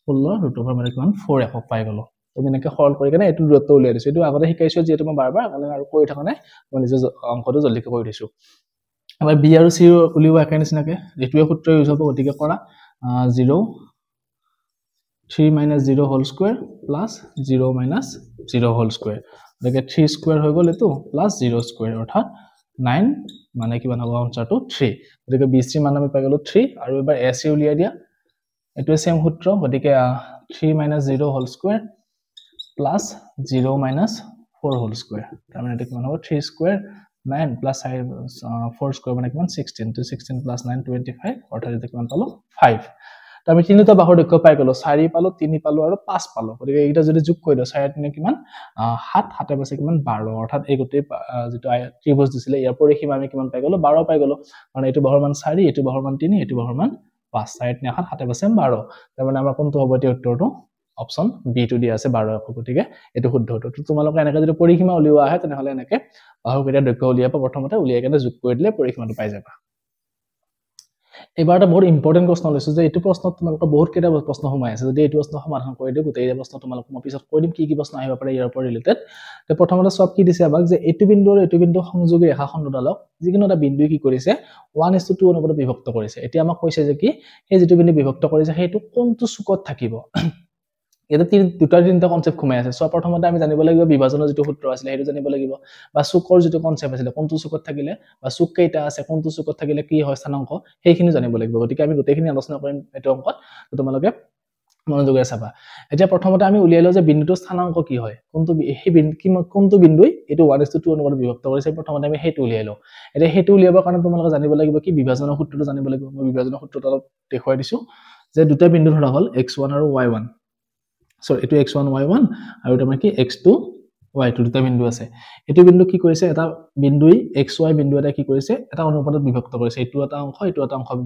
16 ৰুট ওভাৰ মানে কিমান 4 একক পাই গলো তুমি এনেকৈ সৰল কৰি কেনে এটো দূৰত্ব উলিয়াই দিছো এটো আগতে শিকাইছো যেটো মই বাৰ বাৰ আৰু কৰি থকা নাই মই নিজে অংকটো জলদিকৈ কৰি দিছো এবাৰ b আৰু c উলিওৱা একে নিচিনাকে এটোৱে সূত্ৰ ইউজ হ'ব গতিকে কৰা 0 3 - 0 whole square plus 0 - 0 whole square গতিকে 3 স্কয়াৰ হৈ গল এটো প্লাস 0 স্কয়াৰ অৰ্থাৎ 9 মানে কিমান হ'ব আনসাৰটো 3 গতিকে bc মান আমি পাই গলো 3 আৰু এবাৰ ac উলিয়াই দিয়া এটোৱে সেম সূত্ৰ গতিকে 3 - 0 whole square plus 0 - 4 whole square তাৰ মানে এটো কিমান হ'ব 3 স্কয়াৰ 9 plus 4 square মানে কিমান 16 তো 16 plus 9 25 অৰ্থাৎ এটো কিমান পালো 5 তো আমি তিনিটা বাহুৰ দৈৰ্ঘ্য পাই গলো 4 পালো 3 পালো আৰু 5 পালো গতিকে এইটা যদি যোগ কৰি দিও 4 3 কিমান 7 7 এ পাছে কিমান 12 অৰ্থাৎ এই গতে যেটো ত্ৰিভুজ দিছিলে ইয়াৰ পৰিসীমা আমি কিমান পাই গলো 12 পাই গলো মানে এটো বাহুৰ মান 4 এটো বাহুৰ মান 3 এটো বাহুৰ মান 5 4 3 7 7 এ পাছে 12 তাৰ মানে আমাৰ কোনটো হ'ব এতিয়া উত্তৰটো অপচন বি টু দিয়া আছে 12 একক গতিকে এটো শুদ্ধ উত্তৰ তো তোমালোকে এনেকৈ যদি পৰিসীমা উলিওৱা আহে তেনেহলে এনেকৈ বাহু কেইটা দৈৰ্ঘ্য উলিয়াবা প্ৰথমতে উলিয়াই কেনে যোগ কৰি দিলে পৰিসীমাটো পাই যাবা এবাৰটা বহুত ইম্পৰ্টেন্ট প্ৰশ্ন লৈছো যে এটো প্ৰশ্নত তোমালোকৰ বহুত কেইটা প্ৰশ্ন সোমাই আছে যদি এটো প্ৰশ্ন সমাধান কৰি দিও গোটেই প্ৰশ্ন তোমালোকক মই পিছত কৈ দিম কি প্ৰশ্ন আহিব পাৰে ইয়াৰ ওপৰত ৰিলেটেড তে প্ৰথমতে সব কি দিছে আমাক যে এটো বিন্দু আৰু এটো বিন্দু সংযোগী ৰেখাখণ্ডডালক যিকোনো এটা বিন্দুই কি কৰিছে 1:2 অনুপাতত বিভক্ত কৰিছে এতিয়া আমাক কৈছে যে কি এই যেটো বিন্দু বিভক্ত কৰিছে সেইটো কোনটো চুকত থাকিব এটা তিনটা কনসেপ্ট ঘুমাই আছে সো প্ৰথমতে আমি জানিব লাগিব বিভাজনৰ যেটো সূত্ৰ আছিল হেতু জানিব লাগিব বা চুকৰ যেটো কনসেপ্ট আছিল কোনটো চুকত থাকিলে বা চুক কেইটা আছে কোনটো চুকত থাকিলে কি হয় স্থানাঙ্ক সেইখিনি জানিব লাগিব গতিকে আমি গোটেইখিনি আলোচনা কৰিম এটো অংকত তোমালোকে মনোযোগেৰে চাবা এতিয়া প্ৰথমতে আমি উলিয়াইলো যে বিন্দুটোৰ স্থানাঙ্ক কি হয় কোনটো এই কোনটো বিন্দুই এটো 1:2 অনুপাতত বিভক্ত কৰিছে প্ৰথমতে আমি হেতু উলিয়াইলো এতিয়া হেতু উলিয়াবৰ কাৰণে তোমালোকে জানিব লাগিব কি বিভাজনৰ সূত্ৰটো জানিব লাগিব মই বিভাজনৰ সূত্ৰটো অলপ দেখুৱাই দিছো যে দুটা বিন্দু ধৰা হল x1 আৰু y1 সো এটো x1 y1 আৰু এটা মানে কি x2 y2 দুটা বিন্দু আছে এটো বিন্দু কি কৰিছে এটা বিন্দুই xy বিন্দু এটা কি কৰিছে এটা অনুপাতত বিভক্ত কৰিছে এটো এটা অংশ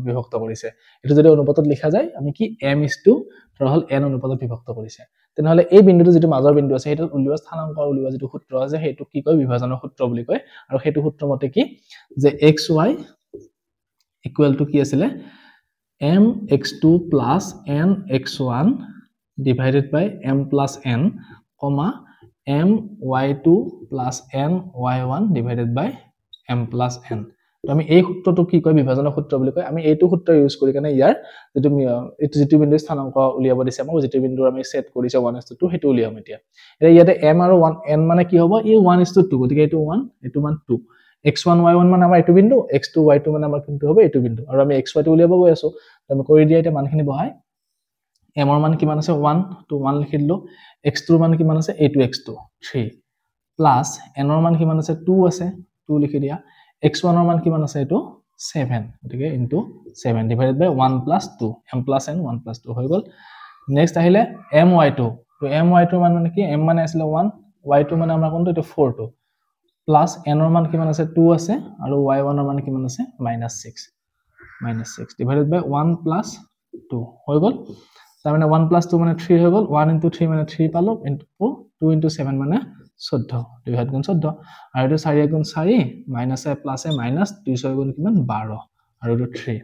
বিভক্ত কৰিছে এটো যদি অনুপাতত লিখা যায় আমি কি m(2) ধৰা হল n অনুপাতত বিভক্ত কৰিছে তেনেহলে এই বিন্দুটো যেটো মাজৰ বিন্দু আছে হেতু উলিওৱা স্থানাঙ্ক উলিওৱা যেটো সূত্ৰ আছে হেতু কি কয় বিভাজনৰ সূত্ৰ বুলি কয় আৰু হেতু সূত্ৰ মতে কি যে xy = কি আছিল mx2 + nx1 divided by m plus n, comma my2 plus ny1 divided by m plus n. তো আমি এই সূত্ৰটো কি কয় বিভাজনৰ সূত্ৰ বুলি কয় আমি এইটো সূত্ৰ ইউজ কৰি কেনে ইয়াৰ যেটো বিন্দু স্থানাঙ্ক উলিয়াব দিছে আমাক যেটো বিন্দু আমি সেট কৰিছে 1:2 হেতু উলিয়াম এতিয়া ইয়াতে m আৰু 1 n মানে কি হ'ব ই 1:2 গতিকে এটো 1 এটো মান 2 x1 y1 মানে আমাৰ এটো বিন্দু x2 y2 মানে আমাৰ কিটো হ'ব এটো বিন্দু আৰু আমি xy টো উলিয়াব গৈ আছো তো আমি কৰি দিয়া এটা মানখিনি বহাই m ৰ মান কিমান আছে 1 to 1 লিখি দিলো x2 ৰ মান কিমান আছে a2 x2 3 প্লাস n ৰ মান কিমান আছে 2 আছে 2 লিখি দিয়া x1 ৰ মান কিমান আছে এটো 7 গতিকে ইনটু 7 ডিভাইডেড বাই 1 plus 2 m plus n 1 plus 2 হৈ গল নেক্সট আহিলে my2 তো my2 মান মানে কি m মানে আছিল 1 y2 মানে আমাৰ কোনটো এটো 4 to প্লাস n ৰ মান কিমান আছে 2 আছে আৰু y1 ৰ মান কিমান আছে -6 ডিভাইডেড বাই 1 plus 2 হৈ গল তাৰ মানে 1 plus 2 মানে 3 হৈ গল 1 into 3 মানে 3 পালো into 2 into 7 মানে 14 2 হাত গুণ 14 আৰু এটো 4 গুণ 4 মাইনাস এ প্লাস এ মাইনাস 2 গুণ কিমান 12 আৰু এটো 3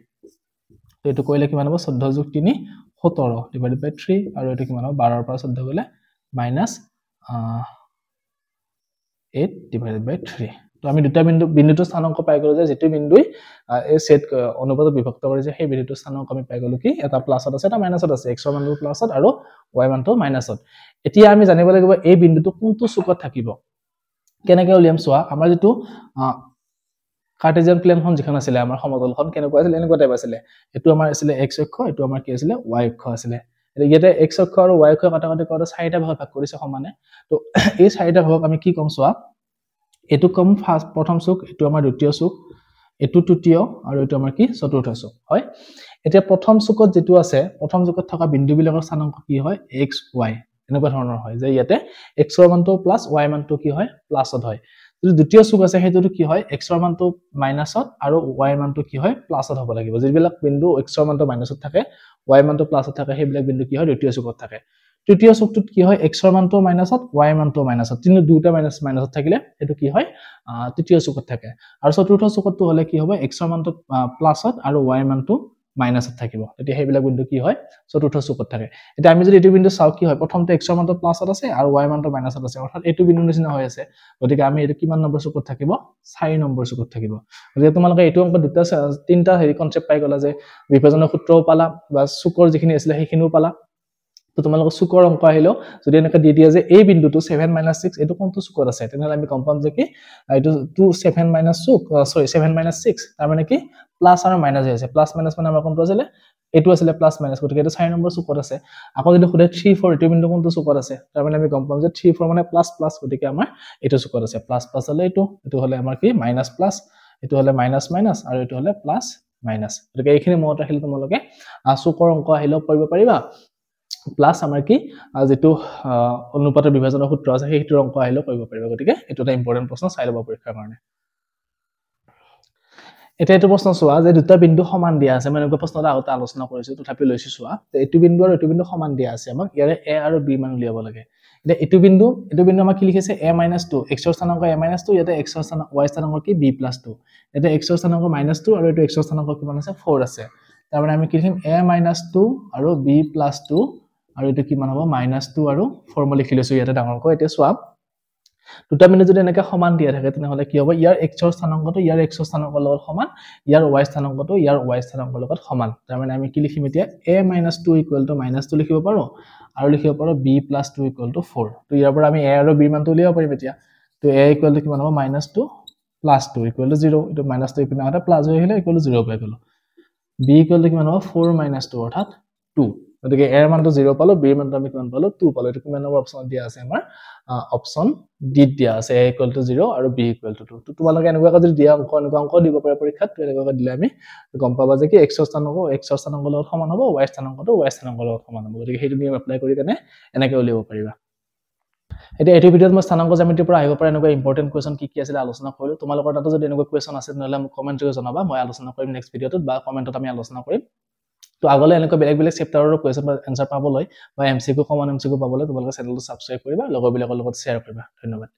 তো এটো কইলে কিমান হ'ব 14 + 3 17 ডিভাইডেড বাই 3 আৰু এটো কিমান হ'ব 12 ৰ পৰা 14 গলে মাইনাস 8 divided by 3 তো আমি দুটা বিন্দুটো স্থানাঙ্ক পাই গলো যে যেটো বিন্দুই এই সেট অনুপাতত বিভক্ত কৰিছে সেই বিন্দুটো স্থানাঙ্ক আমি পাই গলো কি এটা প্লাসত আছে এটা মাইনাসত আছে x ৰ মানটো প্লাসত আৰু y মানটো মাইনাসত এতিয়া আমি জানিব লাগিব এই বিন্দুটো কোনটো চুকত থাকিব কেনেকৈ উলিয়াম সোৱা আমাৰ যেটো কাৰ্টেজিয়ান প্লেনখন যিখন আছিলে আমাৰ সমতলখন কেনেকুৱা আছিল এনেকুৱা টাইপ আছিলে এটো আমাৰ আছিলে x অক্ষ এটো আমাৰ কি আছিলে y অক্ষ আছিলে ইয়াতে x অক্ষ আৰু y অক্ষ কাটাকাটি কৰাটো চাৰিটা ভাগত ভাগ কৰিছে সমানে তো এই চাৰিটা ভাগক আমি কি কম চোৱা এটো কম ফাৰ্স্ট প্ৰথম চুক এটো আমাৰ দ্বিতীয় চুক এটো তৃতীয় আৰু এটো আমাৰ কি চতুৰ্থ চুক হয় এতিয়া প্ৰথম চুকত যেটো আছে প্ৰথম চুকত থকা বিন্দুবিলাকৰ স্থানাংক কি হয় x y এনেকুৱা ধৰণৰ হয় যে ইয়াতে x ৰ মানটো প্লাস y মানটো কি হয় প্লাসত হয় যদি দ্বিতীয় চুক আছে হেতুটো কি হয় x ৰ মানটো মাইনাসত আৰু y মানটো কি হয় প্লাসত হ'ব লাগিব যিবিলাক বিন্দু x ৰ মানটো মাইনাসত থাকে y মানটো প্লাসত থাকে হেবিলাক বিন্দু কি হয় দ্বিতীয় চুকত থাকে তৃতীয় চুকটোত কি হয় x ৰ মানটো মাইনাসত y মানটো মাইনাসত তিনিটা দুটা মাইনাসত থাকিলে এটো কি হয় তৃতীয় চুকত থাকে আৰু চতুৰ্থ চুকতটো হলে কি হ'ব x ৰ মানটো প্লাসত আৰু y মানটো মাইনাসত থাকিব তেতিয়া হেবিলাক বিন্দু কি হয় চতুৰ্থ চুকত থাকে এটা আমি যদি এটো বিন্দু চাও কি হয় প্ৰথমতে x ৰ মানটো প্লাসত আছে আৰু y মানটো মাইনাসত আছে অৰ্থাৎ এটো বিন্দু নিচিনা হৈ আছে গতিকে আমি এটো কিমান নম্বৰ চুকত থাকিব 4 নম্বৰ চুকত থাকিব গতিকে তোমালোকে এটো অংক দুটা তিনটা হেৰি কনসেপ্ট পাই গলা যে বিভাজনৰ সূত্ৰও পালা বা চুকৰ যিখিনি আছিল সেইখিনিও পালা তো তোমালোক চুকৰ অংক আহিলো যদি এনেকা দি দিয়া যে এই বিন্দুটো 7 - 6 এটো কোনটো চুকত আছে তেনহলে আমি কম পাম যে কি এটো 2 7 - চুক সৰি 7 - 6 তাৰ মানে কি প্লাস আৰু মাইনাস আছে প্লাস মাইনাস মানে আমাৰ কোনটো আছিল এটো আছিল প্লাস মাইনাস গতিকে এটো 4 নম্বৰ চুকত আছে আকৌ যদি খুদে 3 4 এটো বিন্দু কোনটো চুকত আছে তাৰ মানে আমি গম পাম যে 3 4 মানে প্লাস প্লাস গতিকে আমাৰ এটো চুকত আছে প্লাস প্লাস হলে এটো হলে আমাৰ কি মাইনাস প্লাস এটো হলে মাইনাস মাইনাস আৰু এটো হলে প্লাস মাইনাস গতিকে এইখিনি মনত ৰাখিলে তোমালোকে চুকৰ অংক আহিলেও কৰিব পাৰিবা প্লাস আমাৰ কি যেটো অনুপাতৰ বিভাজনৰ সূত্ৰ আছে সেইটো অংক আহিলেও কৰিব পাৰিবা গতিকে এটো এটা ইম্পৰ্টেন্ট প্ৰশ্ন চাই লবা পৰীক্ষাৰ কাৰণে এটা এটো প্ৰশ্ন চোৱা যে দুটা বিন্দু সমান দিয়া আছে মানে এনেকুৱা প্ৰশ্নটা আগতে আলোচনা কৰিছো তথাপি লৈছো চোৱা এটো বিন্দু আৰু এটো বিন্দু সমান দিয়া আছে আমাক ইয়াৰে a আৰু b মান উলিয়াব লাগে এতিয়া এটো বিন্দু আমাক কি লিখিছে a - 2 x ৰ স্থানাংক a - 2 ইয়াতে x ৰ স্থানাংক y স্থানাংক কি b + 2 ইয়াতে x ৰ স্থানাংক -2 আৰু এটো x ৰ স্থানাংক কিমান আছে 4 আছে তাৰ মানে আমি কি লিখিম a - 2 আৰু b + 2 আৰু এটো কিমান হ'ব -2 আৰু 4 মই লিখি লৈছো ইয়াতে ডাঙৰকৈ এতিয়া চোৱা দুটা বিন্দু যদি এনেকা সমান দিয়া থাকে তেনেহলে কি হ'ব ইয়াৰ x ৰ স্থানাংকটো ইয়াৰ x ৰ স্থানাংকৰ লগত সমান ইয়াৰ y স্থানাংকটো ইয়াৰ y স্থানাংকৰ লগত সমান তাৰ মানে আমি কি লিখিম এতিয়া a - 2 = -2 লিখিব পাৰো আৰু লিখিব পাৰো b + 2 = 4 তো ইয়াৰ পৰা আমি a আৰু b মানটো উলিয়াব পাৰিম এতিয়া তো a = কিমান হ'ব -2 + 2 = 0 এটো -2 ইপিনে আটা প্লাস হৈ আহিলে = 0 পাই গলো b = কিমান হ'ব 4 - 2 অৰ্থাৎ 2 গতিকে a ৰ মানটো 0 পালো b ৰ মানটো আমি কিমান পালো 2 পালো এটো কিমান নম্বৰ অপচন দিয়া আছে আমাৰ অপচন ডি দিয়া আছে a = 0 আৰু b = 2 তো তোমালোকে এনেকুৱা যদি দিয়া অংক দিব পাৰে পৰীক্ষাত এনেকুৱা দিলে আমি গম পাবা যে কি x ৰ স্থানাংক x ৰ স্থানাংকৰ লগত সমান হ'ব y স্থানাংকটো y স্থানাংকৰ লগত সমান হ'ব গতিকে হেতু নিয়ম এপ্লাই কৰি কেনে এনেকৈ উলিয়াব পাৰিবা এতিয়া এটো ভিডিওত মই স্থানাংক জ্যামিতিৰ পৰা আহিব পৰা এনেকুৱা ইম্পৰ্টেন্ট কোৱেশ্চন কি আছিল আলোচনা কৰিলো তোমালোকৰ তাতো যদি এনেকুৱা কোৱেশ্চন আছে নহলে মোক কমেন্ট কৰি জনাবা মই আলোচনা কৰিম নেক্সট ভিডিওটোত বা কমেন্টত আমি আলোচনা কৰিম তো আগলৈ এনেকুৱা বেলেগ চেপ্টাৰৰ কোৱেশ্চন বা এনসাৰ পাবলৈ বা এমসিকিউ কমন এমসিকিউ পাবলৈ তোমালোকে চেনেলটো সাবস্ক্ৰাইব কৰিবা লগৰবিলাকৰ লগত শ্বেয়াৰ কৰিবা ধন্যবাদ